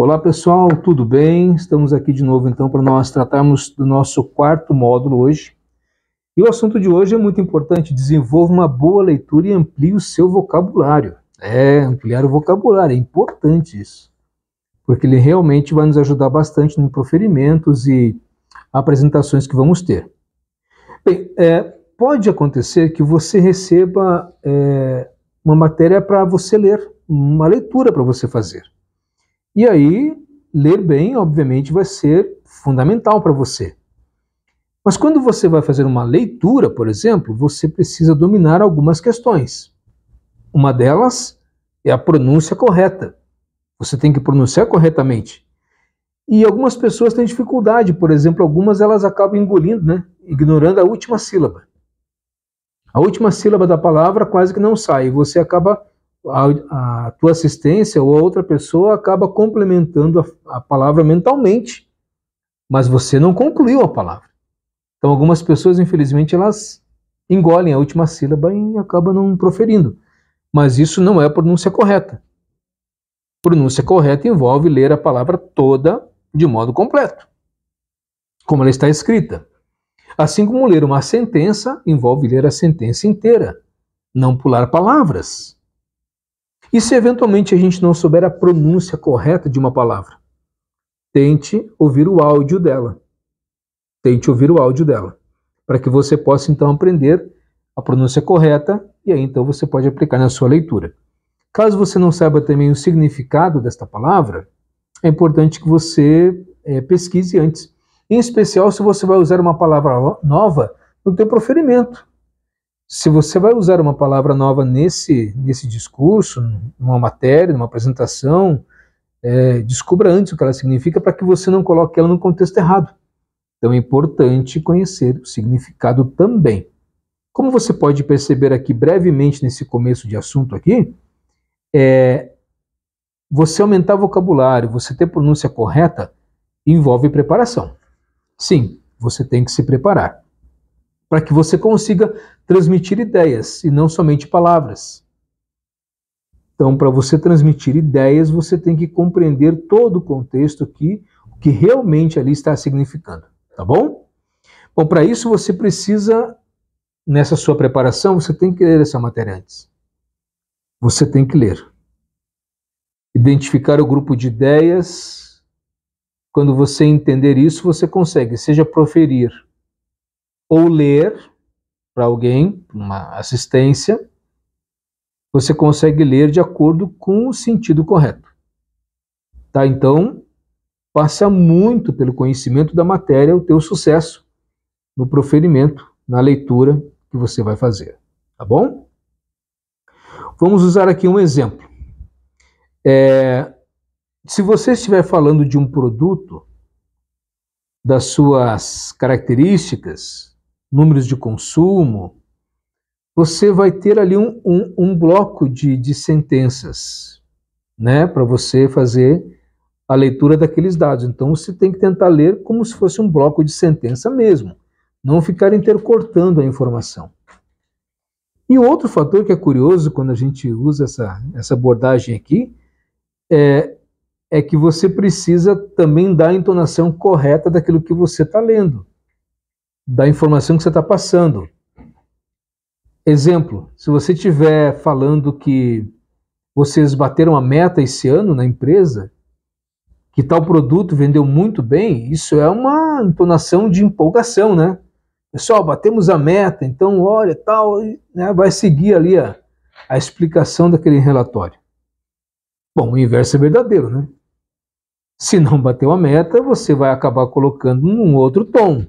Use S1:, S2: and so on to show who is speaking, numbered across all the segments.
S1: Olá pessoal, tudo bem? Estamos aqui de novo então para nós tratarmos do nosso quarto módulo hoje. E o assunto de hoje é muito importante: desenvolva uma boa leitura e amplie o seu vocabulário. Ampliar o vocabulário, é importante isso, porque ele realmente vai nos ajudar bastante nos proferimentos e apresentações que vamos ter. Bem, pode acontecer que você receba uma matéria para você ler, uma leitura para você fazer. E aí, ler bem, obviamente, vai ser fundamental para você. Mas quando você vai fazer uma leitura, por exemplo, você precisa dominar algumas questões. Uma delas é a pronúncia correta. Você tem que pronunciar corretamente. E algumas pessoas têm dificuldade, por exemplo, algumas elas acabam engolindo, ignorando a última sílaba. A última sílaba da palavra quase que não sai, e você acaba, a tua assistência ou a outra pessoa acaba complementando a palavra mentalmente, mas você não concluiu a palavra. Então algumas pessoas, infelizmente, elas engolem a última sílaba e acabam não proferindo. Mas isso não é a pronúncia correta. Pronúncia correta envolve ler a palavra toda de modo completo, como ela está escrita. Assim como ler uma sentença envolve ler a sentença inteira, não pular palavras. E se eventualmente a gente não souber a pronúncia correta de uma palavra, tente ouvir o áudio dela. Tente ouvir o áudio dela, para que você possa então aprender a pronúncia correta e aí então você pode aplicar na sua leitura. Caso você não saiba também o significado desta palavra, é importante que você pesquise antes. Em especial se você vai usar uma palavra nova no teu proferimento. Se você vai usar uma palavra nova nesse discurso, numa matéria, numa apresentação, descubra antes o que ela significa para que você não coloque ela no contexto errado. Então é importante conhecer o significado também. Como você pode perceber aqui brevemente nesse começo de assunto aqui, você aumentar o vocabulário, você ter pronúncia correta, envolve preparação. Sim, você tem que se preparar para que você consiga transmitir ideias e não somente palavras. Então, para você transmitir ideias, você tem que compreender todo o contexto aqui, o que realmente ali está significando, tá bom? Bom, para isso você precisa, nessa sua preparação, você tem que ler essa matéria antes. Você tem que ler. Identificar o grupo de ideias. Quando você entender isso, você consegue, seja proferir ou ler para alguém, uma assistência, você consegue ler de acordo com o sentido correto. Tá? Então, passa muito pelo conhecimento da matéria o teu sucesso no proferimento, na leitura que você vai fazer. Tá bom? Vamos usar aqui um exemplo. Se você estiver falando de um produto, das suas características, números de consumo, você vai ter ali um bloco de sentenças, para você fazer a leitura daqueles dados. Então você tem que tentar ler como se fosse um bloco de sentença mesmo, não ficar intercortando a informação. E outro fator que é curioso quando a gente usa essa abordagem aqui é que você precisa também dar a entonação correta daquilo que você está lendo, da informação que você está passando. Exemplo, se você estiver falando que vocês bateram a meta esse ano na empresa, que tal produto vendeu muito bem, isso é uma entonação de empolgação, né? Pessoal, batemos a meta, então olha, tal, vai seguir ali a explicação daquele relatório. Bom, o inverso é verdadeiro, né? Se não bateu a meta, você vai acabar colocando num outro tom,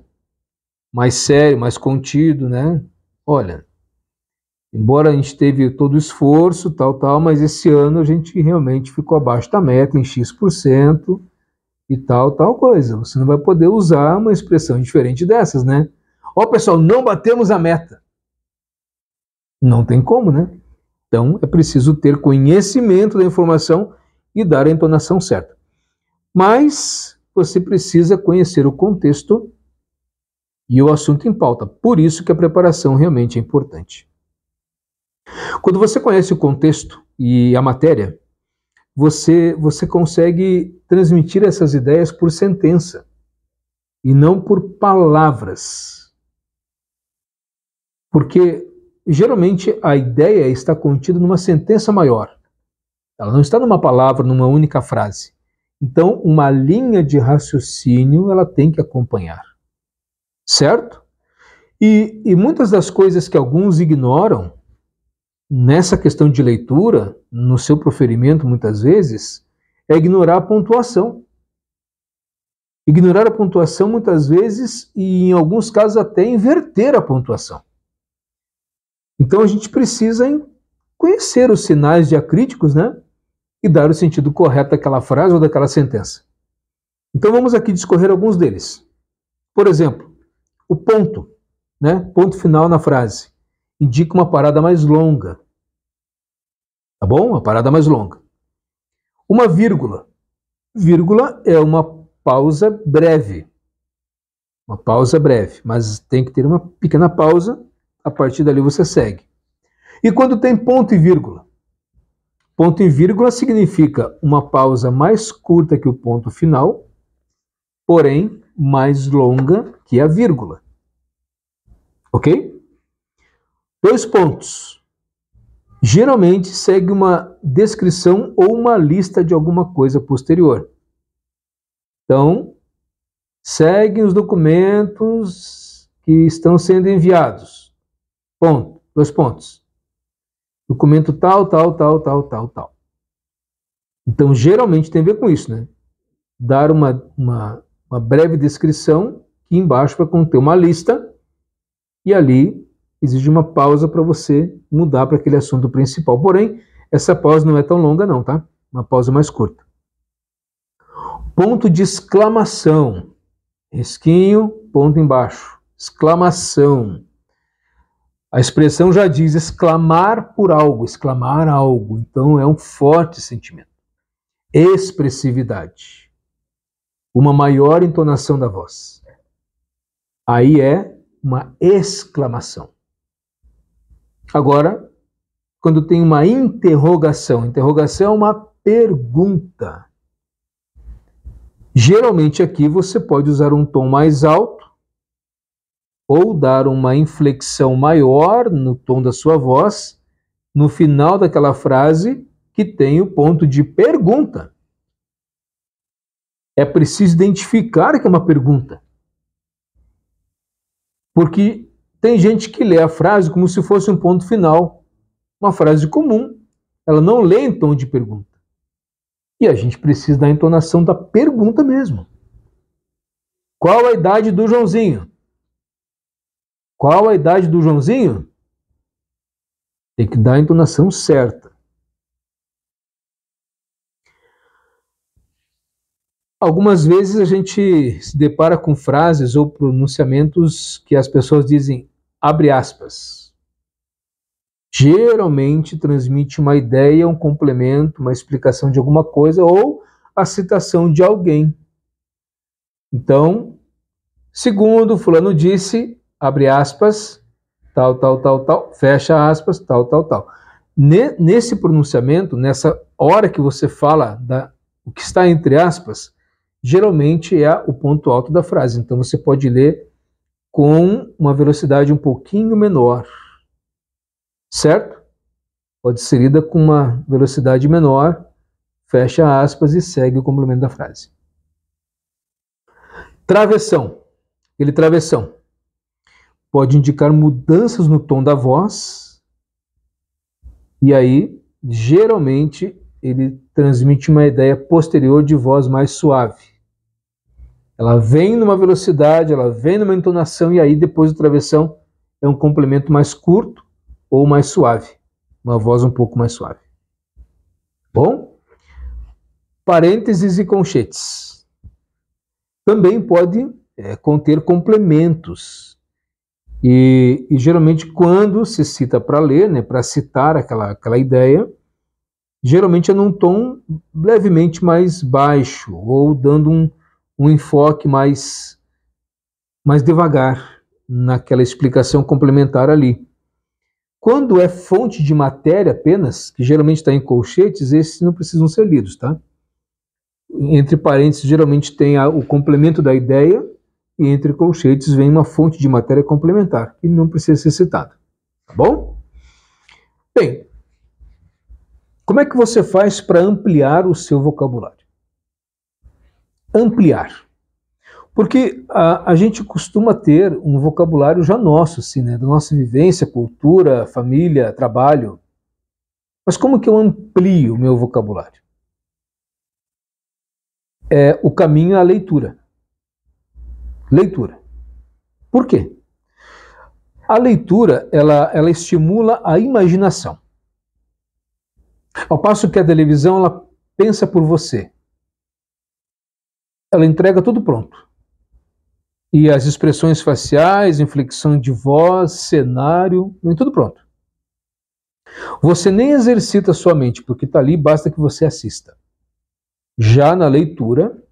S1: mais sério, mais contido, né? Olha, embora a gente teve todo o esforço, tal, mas esse ano a gente realmente ficou abaixo da meta em X% e tal coisa. Você não vai poder usar uma expressão diferente dessas, né? Ó, pessoal, não batemos a meta. Não tem como, né? Então, é preciso ter conhecimento da informação e dar a entonação certa. Mas você precisa conhecer o contexto e o assunto em pauta. Por isso que a preparação realmente é importante. Quando você conhece o contexto e a matéria, você consegue transmitir essas ideias por sentença e não por palavras. Porque geralmente a ideia está contida numa sentença maior. Ela não está numa palavra, numa única frase. Então, uma linha de raciocínio ela tem que acompanhar. Certo? E muitas das coisas que alguns ignoram nessa questão de leitura, no seu proferimento muitas vezes, é ignorar a pontuação. Ignorar a pontuação muitas vezes e em alguns casos até inverter a pontuação. Então a gente precisa conhecer os sinais diacríticos, né? E dar o sentido correto daquela frase ou daquela sentença. Então vamos aqui discorrer alguns deles. Por exemplo, o ponto, né? Ponto final na frase, indica uma parada mais longa. Tá bom? Uma parada mais longa. Uma vírgula. Vírgula é uma pausa breve. Uma pausa breve, mas tem que ter uma pequena pausa, a partir dali você segue. E quando tem ponto e vírgula? Ponto e vírgula significa uma pausa mais curta que o ponto final, porém mais longa que a vírgula. Ok? 2 pontos. Geralmente segue uma descrição ou uma lista de alguma coisa posterior. Então, seguem os documentos que estão sendo enviados. Ponto. 2 pontos. Documento tal. Então, geralmente tem a ver com isso, né? Dar uma breve descrição que embaixo vai conter uma lista e ali exige uma pausa para você mudar para aquele assunto principal. Porém, essa pausa não é tão longa não, tá? Uma pausa mais curta. Ponto de exclamação. Risquinho, ponto embaixo. Exclamação. A expressão já diz exclamar por algo, exclamar algo. Então é um forte sentimento. Expressividade. Uma maior entonação da voz. Aí é uma exclamação. Agora, quando tem uma interrogação, interrogação é uma pergunta. Geralmente aqui você pode usar um tom mais alto ou dar uma inflexão maior no tom da sua voz no final daquela frase que tem o ponto de pergunta. É preciso identificar que é uma pergunta. Porque tem gente que lê a frase como se fosse um ponto final, uma frase comum. Ela não lê em tom de pergunta. E a gente precisa da entonação da pergunta mesmo. Qual a idade do Joãozinho? Qual a idade do Joãozinho? Tem que dar a entonação certa. Algumas vezes a gente se depara com frases ou pronunciamentos que as pessoas dizem, abre aspas. Geralmente transmite uma ideia, um complemento, uma explicação de alguma coisa ou a citação de alguém. Então, segundo fulano disse, abre aspas, tal, fecha aspas, tal. Nesse pronunciamento, nessa hora que você fala o que está entre aspas, geralmente é o ponto alto da frase. Então você pode ler com uma velocidade um pouquinho menor, certo? Pode ser lida com uma velocidade menor, fecha aspas e segue o complemento da frase. Travessão. Aquele travessão pode indicar mudanças no tom da voz e aí, geralmente, ele transmite uma ideia posterior de voz mais suave. Ela vem numa velocidade, ela vem numa entonação e aí depois do travessão é um complemento mais curto ou mais suave. Uma voz um pouco mais suave. Bom? Parênteses e conchetes. Também pode conter complementos. E geralmente quando se cita para ler, né, para citar aquela ideia, geralmente é num tom levemente mais baixo ou dando um enfoque mais devagar naquela explicação complementar ali. Quando é fonte de matéria apenas, que geralmente está em colchetes, esses não precisam ser lidos, tá? Entre parênteses, geralmente tem o complemento da ideia, e entre colchetes vem uma fonte de matéria complementar, que não precisa ser citada, tá bom? Bem, como é que você faz para ampliar o seu vocabulário? Ampliar. Porque a gente costuma ter um vocabulário já nosso, assim, né? Da nossa vivência, cultura, família, trabalho. Mas como que eu amplio o meu vocabulário? O caminho é a leitura. Leitura. Por quê? A leitura, ela estimula a imaginação. Ao passo que a televisão, ela pensa por você. Ela entrega tudo pronto. E as expressões faciais, inflexão de voz, cenário, vem tudo pronto. Você nem exercita a sua mente, porque está ali, basta que você assista. Já na leitura,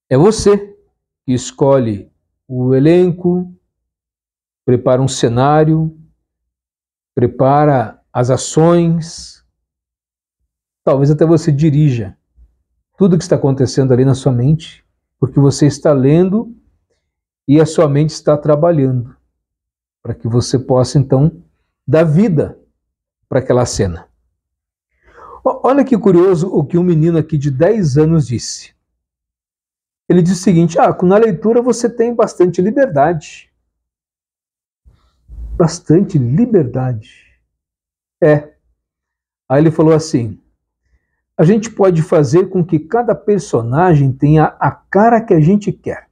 S1: é você que escolhe o elenco, prepara um cenário, prepara as ações, talvez até você dirija tudo que está acontecendo ali na sua mente, porque você está lendo e a sua mente está trabalhando, para que você possa, então, dar vida para aquela cena. Olha que curioso o que um menino aqui de 10 anos disse. Ele disse o seguinte: na leitura você tem bastante liberdade. Bastante liberdade. Aí ele falou assim: a gente pode fazer com que cada personagem tenha a cara que a gente quer.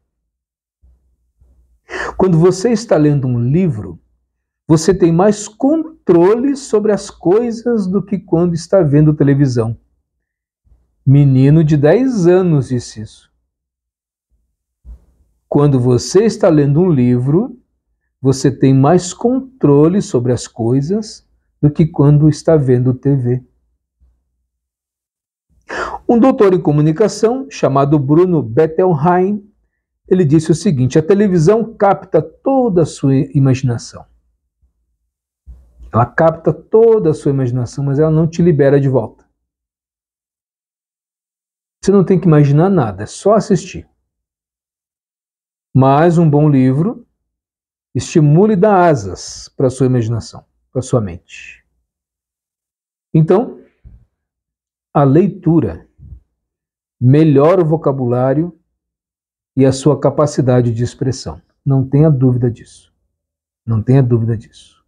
S1: Quando você está lendo um livro, você tem mais controle sobre as coisas do que quando está vendo televisão. Menino de 10 anos disse isso. Quando você está lendo um livro, você tem mais controle sobre as coisas do que quando está vendo TV. Um doutor em comunicação, chamado Bruno Bettelheim, ele disse o seguinte: a televisão capta toda a sua imaginação. Ela capta toda a sua imaginação, mas ela não te libera de volta. Você não tem que imaginar nada, é só assistir. Mas um bom livro estimula e dá asas para a sua imaginação, para a sua mente. Então, a leitura melhora o vocabulário e a sua capacidade de expressão. Não tenha dúvida disso. Não tenha dúvida disso.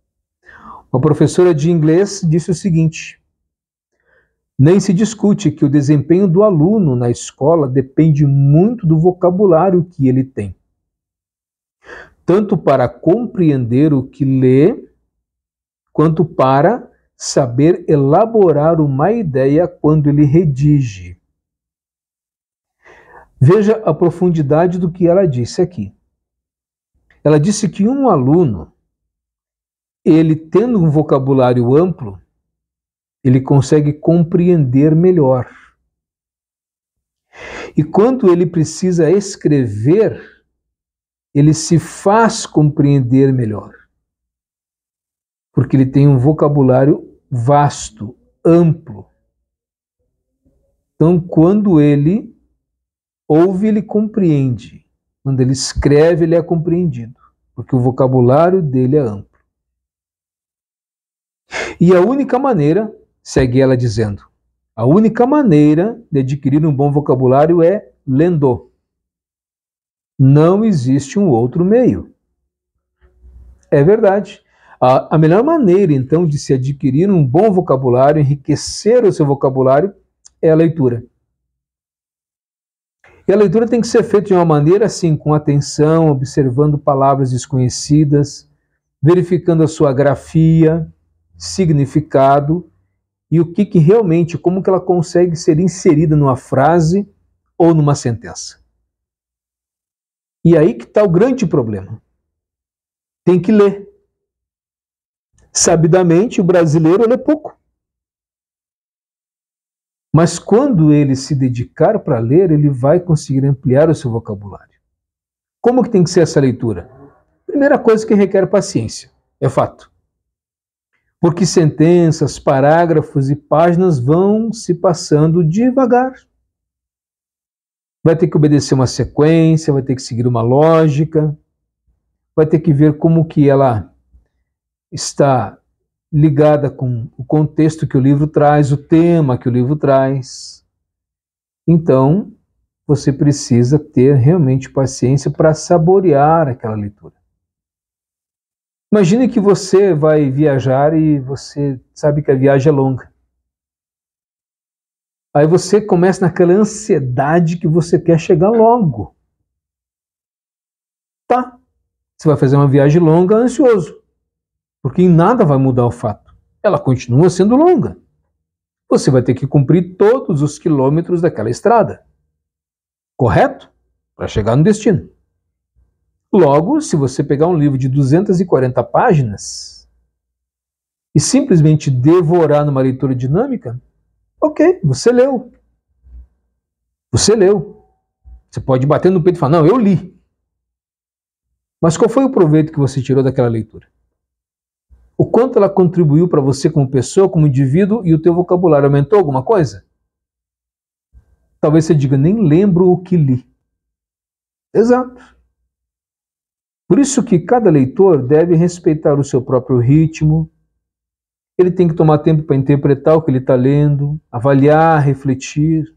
S1: Uma professora de inglês disse o seguinte: nem se discute que o desempenho do aluno na escola depende muito do vocabulário que ele tem, tanto para compreender o que lê, quanto para saber elaborar uma ideia quando ele redige. Veja a profundidade do que ela disse aqui. Ela disse que um aluno, ele tendo um vocabulário amplo, ele consegue compreender melhor. E quando ele precisa escrever, ele se faz compreender melhor. Porque ele tem um vocabulário vasto, amplo. Então, quando ele ouve, ele compreende. Quando ele escreve, ele é compreendido. Porque o vocabulário dele é amplo. E a única maneira, segue ela dizendo, a única maneira de adquirir um bom vocabulário é lendo. Não existe um outro meio. É verdade. A melhor maneira, então, de se adquirir um bom vocabulário, enriquecer o seu vocabulário, é a leitura. E a leitura tem que ser feita de uma maneira assim, com atenção, observando palavras desconhecidas, verificando a sua grafia, significado e o que realmente, como que ela consegue ser inserida numa frase ou numa sentença. E aí que está o grande problema. Tem que ler. Sabidamente, o brasileiro lê pouco. Mas quando ele se dedicar para ler, ele vai conseguir ampliar o seu vocabulário. Como que tem que ser essa leitura? Primeira coisa que requer paciência, é fato. Porque sentenças, parágrafos e páginas vão se passando devagar. Vai ter que obedecer uma sequência, vai ter que seguir uma lógica, vai ter que ver como que ela está ligada com o contexto que o livro traz, o tema que o livro traz. Então, você precisa ter realmente paciência para saborear aquela leitura. Imagine que você vai viajar e você sabe que a viagem é longa. Aí você começa naquela ansiedade que você quer chegar logo. Tá, você vai fazer uma viagem longa ansioso, porque em nada vai mudar o fato. Ela continua sendo longa. Você vai ter que cumprir todos os quilômetros daquela estrada. Correto? Para chegar no destino. Logo, se você pegar um livro de 240 páginas e simplesmente devorar numa leitura dinâmica, ok, você leu. Você leu. Você pode bater no peito e falar, não, eu li. Mas qual foi o proveito que você tirou daquela leitura? O quanto ela contribuiu para você como pessoa, como indivíduo, e o teu vocabulário aumentou alguma coisa? Talvez você diga, nem lembro o que li. Exato. Por isso que cada leitor deve respeitar o seu próprio ritmo, ele tem que tomar tempo para interpretar o que ele está lendo, avaliar, refletir.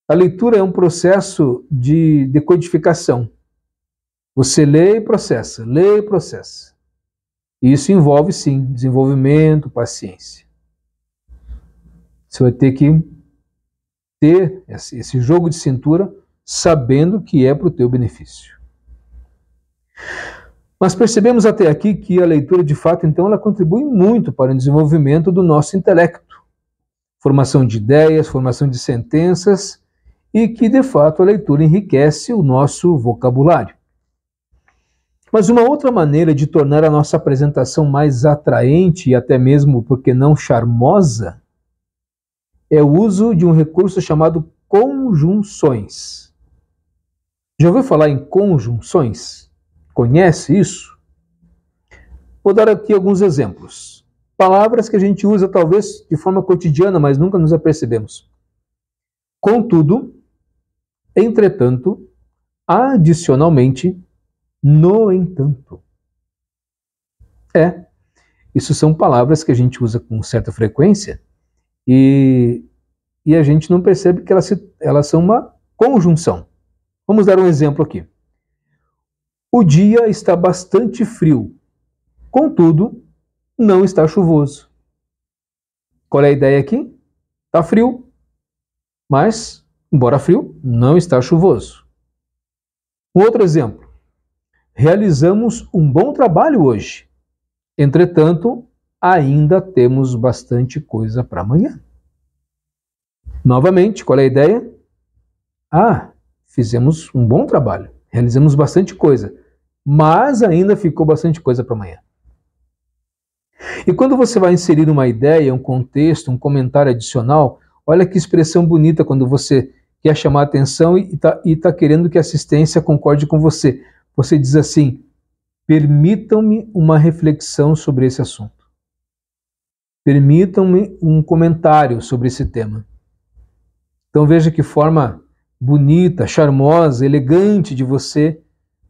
S1: A leitura é um processo de decodificação. Você lê e processa, lê e processa. E isso envolve, sim, desenvolvimento, paciência. Você vai ter que ter esse jogo de cintura sabendo que é para o teu benefício. Mas percebemos até aqui que a leitura, de fato, então, ela contribui muito para o desenvolvimento do nosso intelecto. Formação de ideias, formação de sentenças, e que, de fato, a leitura enriquece o nosso vocabulário. Mas uma outra maneira de tornar a nossa apresentação mais atraente e até mesmo, por que não, charmosa, é o uso de um recurso chamado conjunções. Já ouviu falar em conjunções? Conhece isso? Vou dar aqui alguns exemplos. Palavras que a gente usa talvez de forma cotidiana, mas nunca nos apercebemos. Contudo, entretanto, adicionalmente, no entanto. Isso são palavras que a gente usa com certa frequência e a gente não percebe que elas são uma conjunção. Vamos dar um exemplo aqui. O dia está bastante frio, contudo, não está chuvoso. Qual é a ideia aqui? Está frio, mas, embora frio, não está chuvoso. Um outro exemplo. Realizamos um bom trabalho hoje. Entretanto, ainda temos bastante coisa para amanhã. Novamente, qual é a ideia? Fizemos um bom trabalho. Realizamos bastante coisa. Mas ainda ficou bastante coisa para amanhã. E quando você vai inserir uma ideia, um contexto, um comentário adicional, olha que expressão bonita quando você quer chamar a atenção e está querendo que a assistência concorde com você. Você diz assim, permitam-me uma reflexão sobre esse assunto. Permitam-me um comentário sobre esse tema. Então veja que forma bonita, charmosa, elegante de você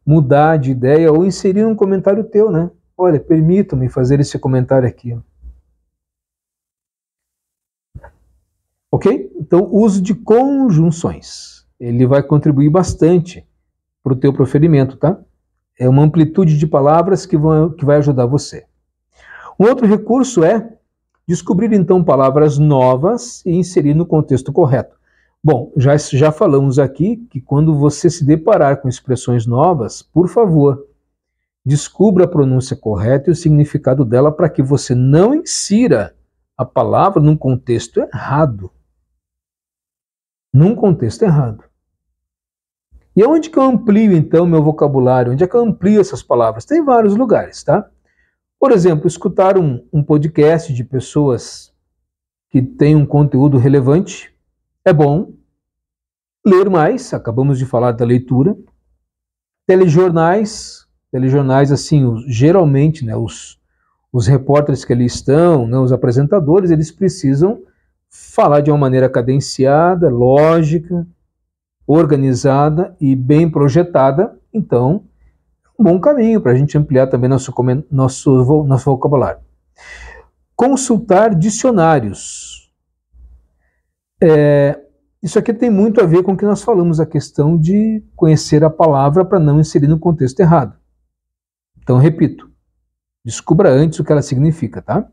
S1: mudar de ideia ou inserir um comentário teu, né? Olha, permitam-me fazer esse comentário aqui. Ok? Então, uso de conjunções. Ele vai contribuir bastante para o teu proferimento, tá? É uma amplitude de palavras que vai ajudar você. Um outro recurso é descobrir, então, palavras novas e inserir no contexto correto. Bom, já falamos aqui que quando você se deparar com expressões novas, por favor, descubra a pronúncia correta e o significado dela para que você não insira a palavra num contexto errado. Num contexto errado. E onde que eu amplio, então, meu vocabulário? Onde é que eu amplio essas palavras? Tem vários lugares, tá? Por exemplo, escutar um podcast de pessoas que têm um conteúdo relevante é bom. Ler mais, acabamos de falar da leitura. Telejornais assim, geralmente, né, os os repórteres que ali estão, né, os apresentadores, eles precisam falar de uma maneira cadenciada, lógica, organizada e bem projetada. Então, um bom caminho para a gente ampliar também nosso vocabulário. Consultar dicionários. Isso aqui tem muito a ver com o que nós falamos, a questão de conhecer a palavra para não inserir no contexto errado. Então, repito, descubra antes o que ela significa, tá?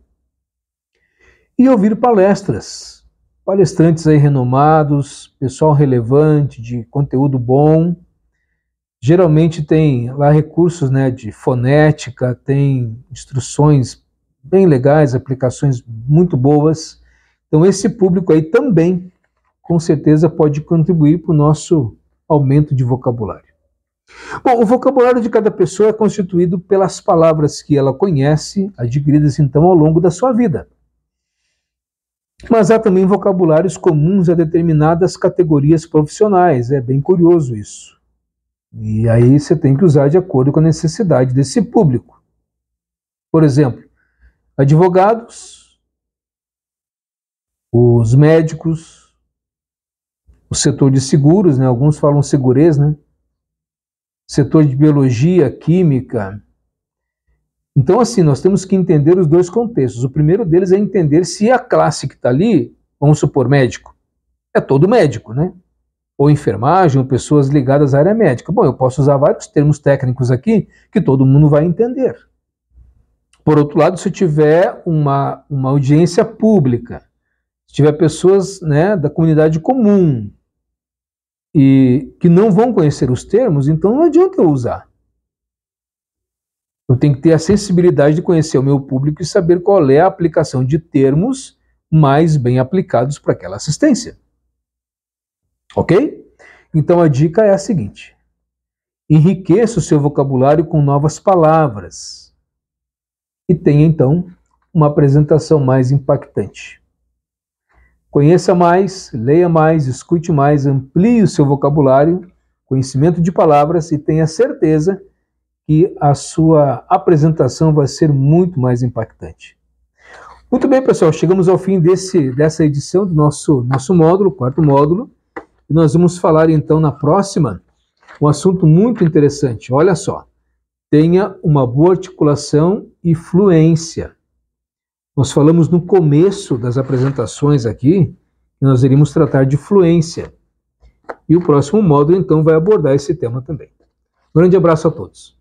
S1: E ouvir palestras. Palestrantes aí renomados, pessoal relevante, de conteúdo bom. Geralmente tem lá recursos, né, de fonética, tem instruções bem legais, aplicações muito boas. Então esse público aí também, com certeza, pode contribuir para o nosso aumento de vocabulário. Bom, o vocabulário de cada pessoa é constituído pelas palavras que ela conhece, adquiridas então ao longo da sua vida. Mas há também vocabulários comuns a determinadas categorias profissionais, é bem curioso isso. E aí você tem que usar de acordo com a necessidade desse público. Por exemplo, advogados, os médicos, o setor de seguros, né? Alguns falam segurez, né? Setor de biologia, química. Então, assim, nós temos que entender os dois contextos. O primeiro deles é entender se a classe que está ali, vamos supor, médico, é todo médico, né? Ou enfermagem, ou pessoas ligadas à área médica. Bom, eu posso usar vários termos técnicos aqui que todo mundo vai entender. Por outro lado, se eu tiver uma audiência pública, se tiver pessoas, né, da comunidade comum e que não vão conhecer os termos, então não adianta eu usar. Eu tenho que ter a sensibilidade de conhecer o meu público e saber qual é a aplicação de termos mais bem aplicados para aquela assistência. Ok? Então a dica é a seguinte: enriqueça o seu vocabulário com novas palavras e tenha então uma apresentação mais impactante. Conheça mais, leia mais, escute mais, amplie o seu vocabulário, conhecimento de palavras e tenha certeza que a sua apresentação vai ser muito mais impactante. Muito bem, pessoal, chegamos ao fim dessa edição do nosso módulo, quarto módulo. E nós vamos falar então na próxima um assunto muito interessante. Olha só, tenha uma boa articulação e fluência. Nós falamos no começo das apresentações aqui, que nós iríamos tratar de fluência. E o próximo módulo então vai abordar esse tema também. Um grande abraço a todos.